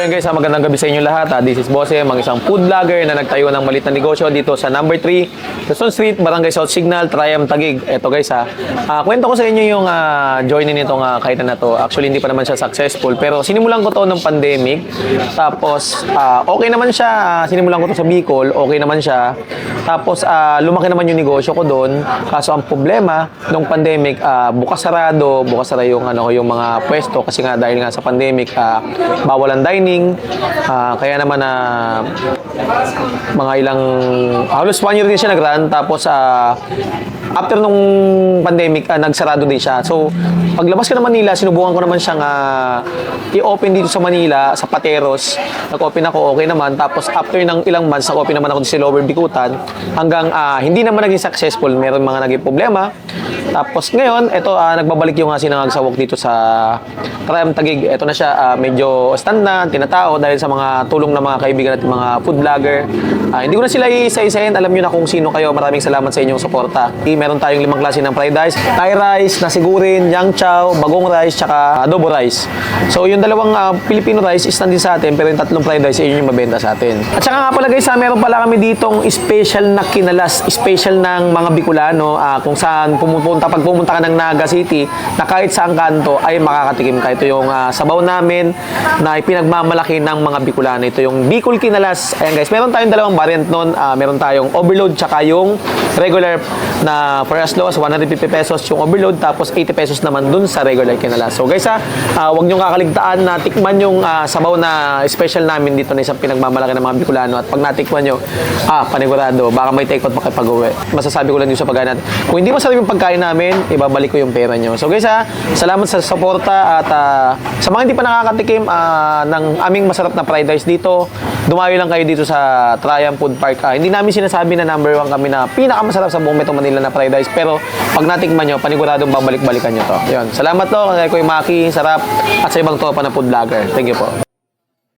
yun guys, magandang gabi sa inyo lahat. This is Bosse, ang isang food vlogger na nagtayo ng maliit na negosyo dito sa number 3, Quezon Street, Barangay South Signal, Triam, Taguig. Eto guys kwento ko sa inyo yung joining nitong kainan na to. Actually, hindi pa naman siya successful, pero sinimulan ko to ng pandemic. Tapos, okay naman siya. Sinimulan ko to sa Bicol, okay naman siya. Tapos, lumaki naman yung negosyo ko doon. Kaso, ang problema, nung pandemic, bukas sara yung, yung mga pwesto kasi nga dahil nga sa pandemic, bawal ang dining, kaya naman mga ilang halos 1 year din siya nag-run. Tapos after nung pandemic, nagsarado din siya. So paglabas ko ng Manila, sinubukan ko naman siyang i-open dito sa Manila, sa Pateros. Nag-open ako, okay naman. Tapos after ng ilang months, nag-open naman ako sa Lower Bikutan hanggang hindi naman naging successful. Meron mga naging problema. Tapos ngayon, ito nagbabalik yung sinangagsawok dito sa Triam Taguig. Ito na siya, medyo stand na, tinatao dahil sa mga tulong ng mga kaibigan at mga food vlogger. Hindi ko na sila isa-isahin. Alam nyo na kung sino kayo. Maraming salamat sa inyong suporta. Meron tayong 5 klase ng fried rice, Thai rice, nasigurin, yang chow, bagong rice, tsaka adobo rice. So yung dalawang Filipino rice is nandun sa atin, pero yung 3 fried rice yun yung mabenta sa atin. At saka nga pala guys, meron pala kami ditong special na kinalas, special ng mga Bicolano, kung saan pag pumunta ka ng Naga City, na kahit saan kanto ay makakatikim ka. Ito yung sabaw namin na ipinagmamalaki ng mga Bicolano. Ito yung Bicol Kinalas. Ayan guys, meron tayong dalawang variant nun. Meron tayong overload tsaka yung regular na for as low as 150 pesos yung overload, tapos 80 pesos naman dun sa regular Kinalas. So guys huwag nyo kakaligtaan na tikman yung sabaw na special namin dito na isang pinagmamalaki ng mga Bicolano. At pag natikman nyo, panigurado, baka may take out pa kayo pag-uwi. Masasabi ko lang dito sa pagkain natin, kung hindi masarap yung pagkain namin, ibabalik ko yung pera nyo. So guys salamat sa suporta. At sa mga hindi pa nakakatikim ng aming masarap na fried rice dito, dumayo lang kayo dito sa Triam Food Park. Hindi namin sinasabi na number 1 kami na pinakamasarap sa buong Metro Manila na fried rice, pero pag natikman nyo, paniguradong babalik-balikan nyo to. Yun. Salamat to kay Kuya Maki, sarap, at sa ibang tropa na food vlogger. Thank you po.